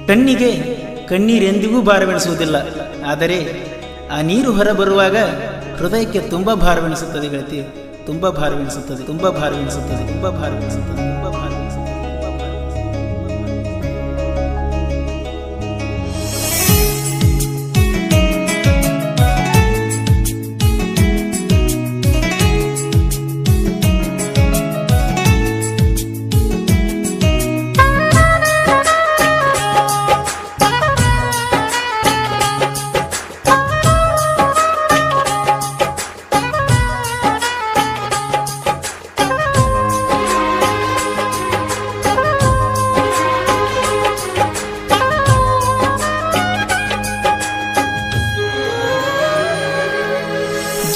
ಕಣ್ಣಿಗೆ ಕಣ್ಣೀರೆಂದಿಗೂ ಭಾರವೆನಿಸುವುದಿಲ್ಲ, ಆದರೆ ಆ ನೀರು ಹೊರಬರುವಾಗ ಹೃದಯಕ್ಕೆ ತುಂಬ ಭಾರವೆನಿಸುತ್ತದೆ ಗೆಳತಿ, ತುಂಬ ಭಾರವೆನಿಸುತ್ತದೆ, ತುಂಬ ಭಾರವೆನಿಸುತ್ತದೆ, ತುಂಬ ಭಾರವೆನಿಸುತ್ತದೆ, ತುಂಬ ಭಾರವೆನಿಸುತ್ತದೆ.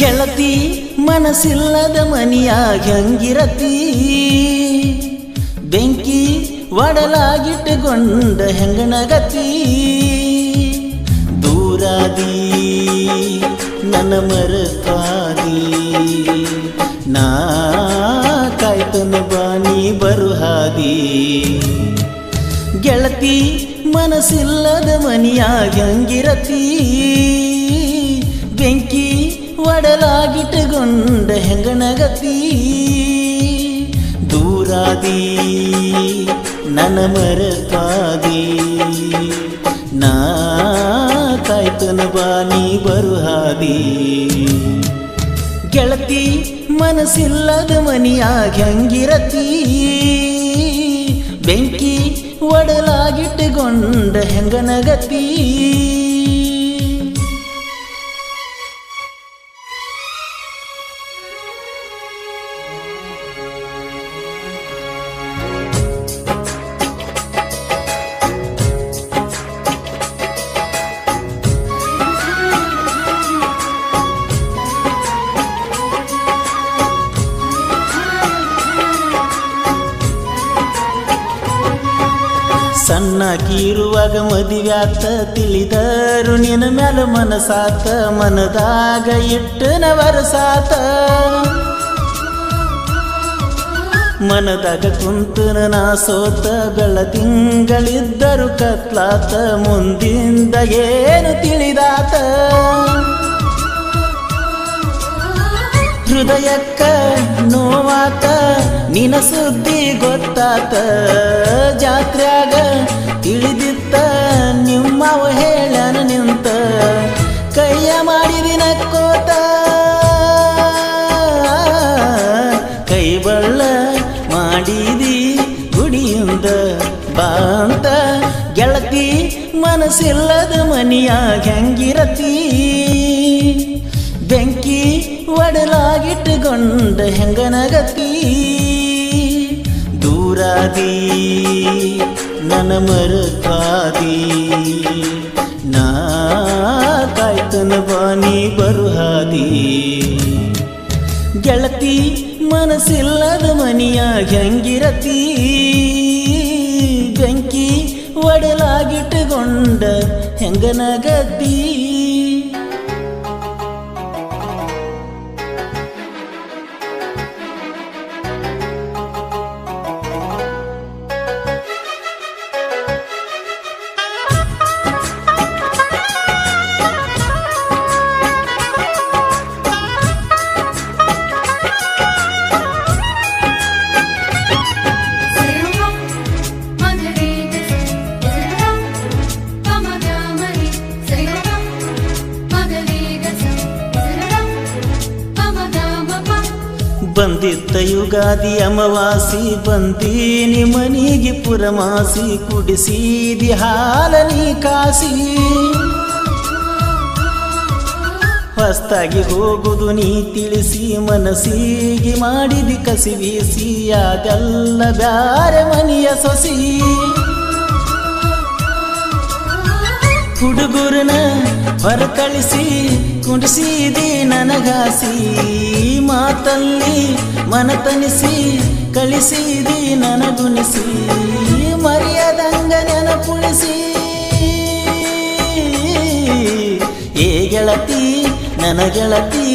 ಗೆಳತಿ ಮನಸ್ಸಿಲ್ಲದ ಮನಿಯಾಗ ಹೆಂಗಿರತಿ, ಬೆಂಕಿ ಒಡಲಾಗಿಟ್ಟುಕೊಂಡ ಹೆಂಗನಗತಿ. ದೂರಾದಿ ನನ್ನ ಮರತಾದಿ, ನಾ ಕಾಯ್ತನ ಬಾನಿ ಬರುಹಾದಿ. ಗೆಳತಿ ಮನಸ್ಸಿಲ್ಲದ ಮನಿಯಾಗ ಹೆಂಗಿರತಿ, ಬೆಂಕಿ ಒಡಲಾಗಿಟ್ಟುಕೊಂಡ ಹೆಂಗನಗತಿ. ದೂರಾದಿ ನನ್ನ ಮರತಾದಿ, ನಾ ಕಾಯ್ತನ ಬಾನಿ ಬರುಹಾದಿ. ಗೆಳತಿ ಮನಸ್ಸಿಲ್ಲದ ಮನಿಯಾಗ ಹೆಂಗಿರತಿ, ಬೆಂಕಿ ಒಡಲಾಗಿಟ್ಟುಕೊಂಡ ಹೆಂಗನಗತಿ. ಸಣ್ಣಕಿರುವಾಗ ಮದುವ್ಯಾತ ತಿಳಿದರು ನಿನ್ನ ಮ್ಯಾಲ ಮನಸಾತ, ಮನದಾಗ ಇಟ್ಟನ ವರಸಾತ. ಮನದಾಗ ಕುಂತನ ನಾ ಸೋತ, ಬೆಳದಿಂಗಳಿದ್ದರು ಕತ್ಲಾತ, ಮುಂದಿಂದ ಏನು ತಿಳಿದಾತ. ಹೃದಯಕ್ಕ ನೋವಾತ ನಿನ ಸುದ್ದಿ ಗೊತ್ತಾತ, ಜಾತ್ರ್ಯಾಗ ತಿಳಿದಿತ್ತ ನಿಮ್ಮವ ಹೇಳನ ನಿಂತ. ಕೈಯ ಮಾಡಿದಿನ ಕೋತ ಕೈ ಬಳ್ಳ ಮಾಡಿದಿ ಗುಡಿಯಿಂದ ಬಾಂತ. ಗೆಳತಿ ಮನಸ್ಸಿಲ್ಲದ ಮನಿಯಾಗ ಹೆಂಗಿರತಿ, ಬೆಂಕಿ ಒಡಲಾಗಿಟ್ಟುಕೊಂಡ ಹೆಂಗನಗತಿ. ದೂರಾದಿ ನನ್ನ ಮರತಾದಿ, ನಾ ಕಾಯ್ತನ ಬಾನಿ ಬರುಹಾದಿ. ಗೆಳತಿ ಮನಸ್ಸಿಲ್ಲದ ಮನಿಯಾಗ ಹೆಂಗಿರತಿ, ಬೆಂಕಿ ಒಡಲಾಗಿಟ್ಟುಕೊಂಡ ಹೆಂಗನಗತಿ. ಬಂದಿದ್ದ ಯುಗಾದಿ ಅಮಾವಾಸಿ, ಬಂದೀನಿ ಮನಿಗೆ ಪುರಮಾಸಿ, ಕುಡಿಸಿದಿ ಹಾಲನಿ ಕಾಸಿ. ಹೊಸ್ತಾಗಿ ಹೋಗುದು ನೀ ತಿಳಿಸಿ, ಮನಸ್ಸಿಗೆ ಮಾಡಿದಿ ಕಸಿ ಬೀಸಿ. ಅದೆಲ್ಲ ಬ್ಯಾರೆ ಮನಿಯ ಸೊಸಿ, ಹುಡುಗರನ ಹೊರ ಕಳಿಸಿ ಕುಡಿಸಿದಿ ನನಗಾಸಿ. ಮಾತಲ್ಲಿ ಮನತನಿಸಿ ಕಳಿಸಿದಿ ನನಗುಣಿಸಿ, ಮರೆಯದಂಗ ನೆನಪುಳಿಸಿ. ಏ ಗೆಳತಿ ನನ್ನ ಗೆಳತಿ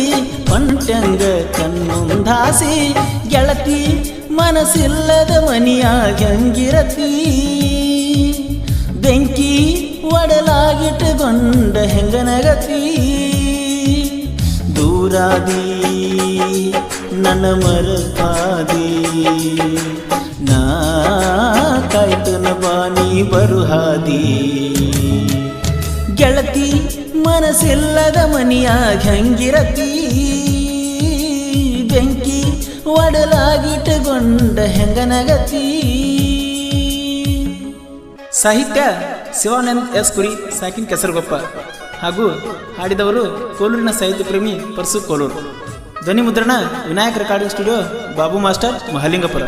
ಹೊಂಟಂಗ ಕಣ್ಣುಂದಾಸಿ. ಗೆಳತಿ ಮನಸ್ಸಿಲ್ಲದ ಮನಿಯಾಗ ಹೆಂಗಿರತಿ, ಬೆಂಕಿ ಕಾಯ್ದುಕೊಂಡ ಹೆಂಗನಗತಿ ದೂರಾದಿ ನನ್ನ ಮರತಾದಿ ನಾ ಕಾಯ್ತನ ಬಾನಿ ಬರುಹಾದಿ ಗೆಳತಿ ಮನಸ್ಸಿಲ್ಲದ ಮನಿಯಾಗ ಹೆಂಗಿರತಿ ಬೆಂಕಿ ಒಡಲಾಗಿಟ್ಟುಕೊಂಡ ಹೆಂಗನಗತಿ. ಸಾಹಿತ್ಯ ಶಿವಾನಂದ್ ಎಸ್ ಕುರಿ ಸಾಕಿನ್ ಕೆಸರುಗೊಪ್ಪ ಹಾಗೂ ಹಾಡಿದವರು ಕೋಲೂರಿನ ಸಾಹಿತ್ಯ ಪ್ರೇಮಿ ಪರ್ಸು ಕೋಲೂರು. ಧ್ವನಿ ಮುದ್ರಣ Vinayak recording studio Babu master Mahalingapura.